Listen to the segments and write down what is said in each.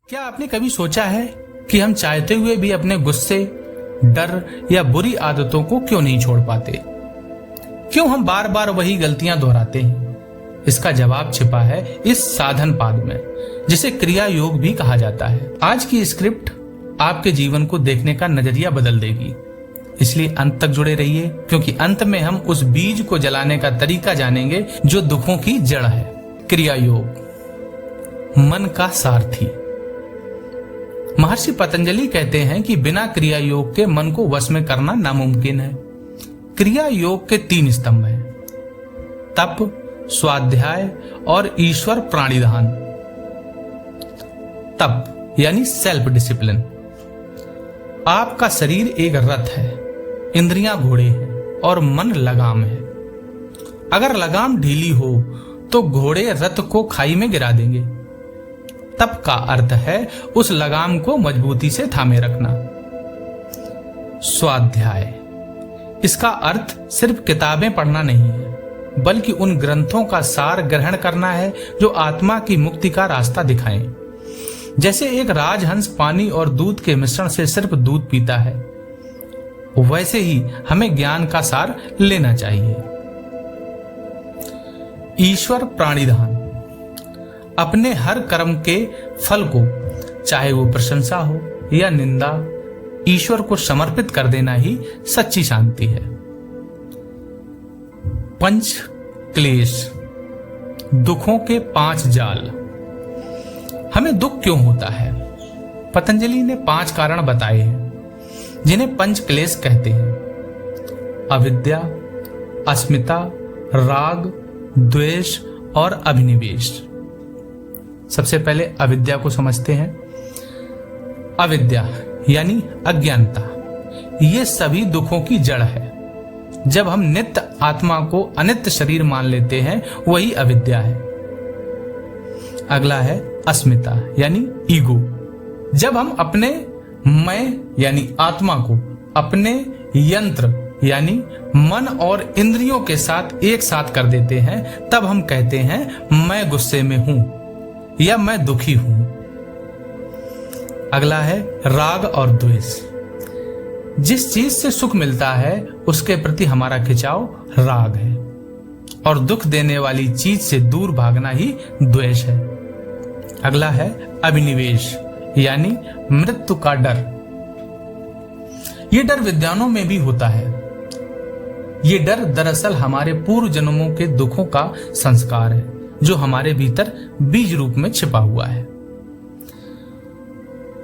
क्या आपने कभी सोचा है कि हम चाहते हुए भी अपने गुस्से, डर या बुरी आदतों को क्यों नहीं छोड़ पाते? क्यों हम बार बार वही गलतियां दोहराते हैं? इसका जवाब छिपा है इस साधन पाद में, जिसे क्रिया योग भी कहा जाता है। आज की स्क्रिप्ट आपके जीवन को देखने का नजरिया बदल देगी, इसलिए अंत तक जुड़े रहिए, क्योंकि अंत में हम उस बीज को जलाने का तरीका जानेंगे जो दुखों की जड़ है। क्रिया योग, मन का सारथी। महर्षि पतंजलि कहते हैं कि बिना क्रिया योग के मन को वश में करना नामुमकिन है। क्रिया योग के 3 स्तंभ हैं: तप, स्वाध्याय और ईश्वर प्राणिधान। तप यानी सेल्फ डिसिप्लिन। आपका शरीर एक रथ है, इंद्रियां घोड़े हैं और मन लगाम है। अगर लगाम ढीली हो तो घोड़े रथ को खाई में गिरा देंगे। तप का अर्थ है उस लगाम को मजबूती से थामे रखना। स्वाध्याय, इसका अर्थ सिर्फ किताबें पढ़ना नहीं है, बल्कि उन ग्रंथों का सार ग्रहण करना है जो आत्मा की मुक्ति का रास्ता दिखाएं। जैसे एक राजहंस पानी और दूध के मिश्रण से सिर्फ दूध पीता है, वैसे ही हमें ज्ञान का सार लेना चाहिए। ईश्वर प्राणिधान, अपने हर कर्म के फल को, चाहे वो प्रशंसा हो या निंदा, ईश्वर को समर्पित कर देना ही सच्ची शांति है। पंच क्लेश, दुखों के 5 जाल। हमें दुख क्यों होता है? पतंजलि ने 5 कारण बताए हैं, जिन्हें पंच क्लेश कहते हैं: अविद्या, अस्मिता, राग, द्वेष और अभिनिवेश। सबसे पहले अविद्या को समझते हैं। अविद्या यानी अज्ञानता, ये सभी दुखों की जड़ है। जब हम नित्य आत्मा को अनित्य शरीर मान लेते हैं, वही अविद्या है। अगला है अस्मिता यानी ईगो। जब हम अपने मैं यानी आत्मा को अपने यंत्र यानी मन और इंद्रियों के साथ एक साथ कर देते हैं, तब हम कहते हैं मैं गुस्से में हूं या मैं दुखी हूं। अगला है राग और द्वेष। जिस चीज से सुख मिलता है उसके प्रति हमारा खिंचाव राग है, और दुख देने वाली चीज से दूर भागना ही द्वेष है। अगला है अभिनिवेश यानी मृत्यु का डर। यह डर विद्वानों में भी होता है। यह डर दरअसल हमारे पूर्व जन्मों के दुखों का संस्कार है, जो हमारे भीतर बीज रूप में छिपा हुआ है।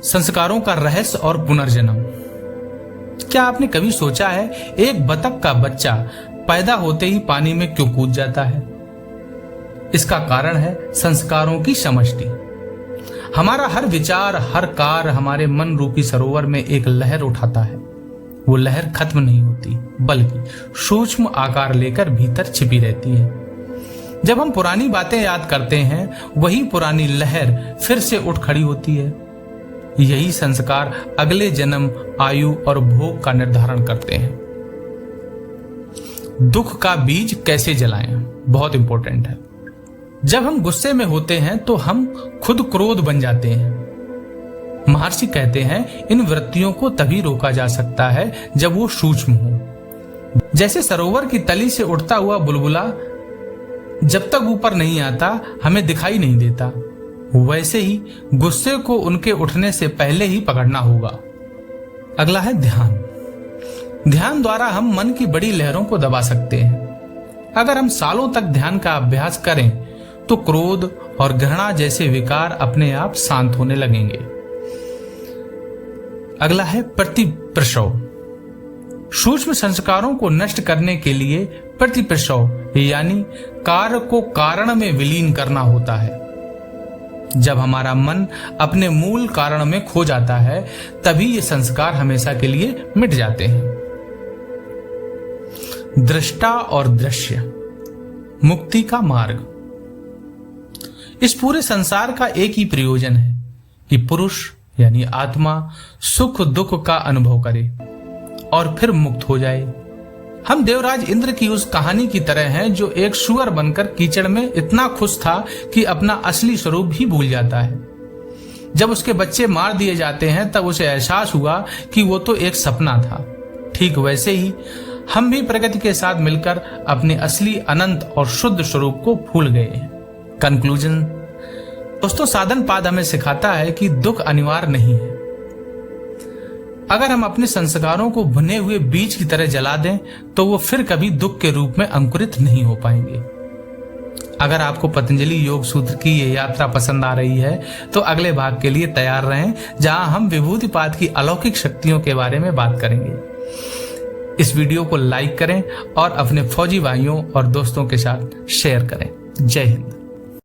संस्कारों का रहस्य और पुनर्जन्म। क्या आपने कभी सोचा है एक बतख का बच्चा पैदा होते ही पानी में क्यों कूद जाता है? इसका कारण है संस्कारों की समष्टि। हमारा हर विचार, हर कार्य हमारे मन रूपी सरोवर में एक लहर उठाता है। वो लहर खत्म नहीं होती, बल्कि सूक्ष्म आकार लेकर भीतर छिपी रहती है। जब हम पुरानी बातें याद करते हैं, वही पुरानी लहर फिर से उठ खड़ी होती है। यही संस्कार अगले जन्म, आयु और भोग का निर्धारण करते हैं। दुख का बीज कैसे जलाएं? बहुत इंपॉर्टेंट है। जब हम गुस्से में होते हैं तो हम खुद क्रोध बन जाते हैं। महर्षि कहते हैं इन वृत्तियों को तभी रोका जा सकता है जब वो सूक्ष्म हो। जैसे सरोवर की तली से उठता हुआ बुलबुला जब तक ऊपर नहीं आता हमें दिखाई नहीं देता, वैसे ही गुस्से को उनके उठने से पहले ही पकड़ना होगा। अगला है ध्यान। ध्यान द्वारा हम मन की बड़ी लहरों को दबा सकते हैं। अगर हम सालों तक ध्यान का अभ्यास करें तो क्रोध और घृणा जैसे विकार अपने आप शांत होने लगेंगे। अगला है प्रतिप्रसव। सूक्ष्म संस्कारों को नष्ट करने के लिए प्रतिप्रसव यानी कार्य को कारण में विलीन करना होता है। जब हमारा मन अपने मूल कारण में खो जाता है, तभी ये संस्कार हमेशा के लिए मिट जाते हैं। दृष्टा और दृश्य, मुक्ति का मार्ग। इस पूरे संसार का एक ही प्रयोजन है कि पुरुष यानी आत्मा सुख दुख का अनुभव करे और फिर मुक्त हो जाए। हम देवराज इंद्र की उस कहानी की तरह हैं जो एक सुअर बनकर कीचड़ में इतना खुश था कि अपना असली स्वरूप भी भूल जाता है। जब उसके बच्चे मार दिए जाते हैं तब उसे एहसास हुआ कि वो तो एक सपना था। ठीक वैसे ही हम भी प्रकृति के साथ मिलकर अपने असली अनंत और शुद्ध स्वरूप को भूल गए हैं। कंक्लूजन दोस्तों, साधन पाद हमें सिखाता है कि दुख अनिवार्य नहीं है। अगर हम अपने संस्कारों को भुने हुए बीज की तरह जला दें तो वो फिर कभी दुख के रूप में अंकुरित नहीं हो पाएंगे। अगर आपको पतंजलि योग सूत्र की ये यात्रा पसंद आ रही है तो अगले भाग के लिए तैयार रहें, जहां हम विभूतिपाद की अलौकिक शक्तियों के बारे में बात करेंगे। इस वीडियो को लाइक करें और अपने फौजी भाइयों और दोस्तों के साथ शेयर करें। जय हिंद।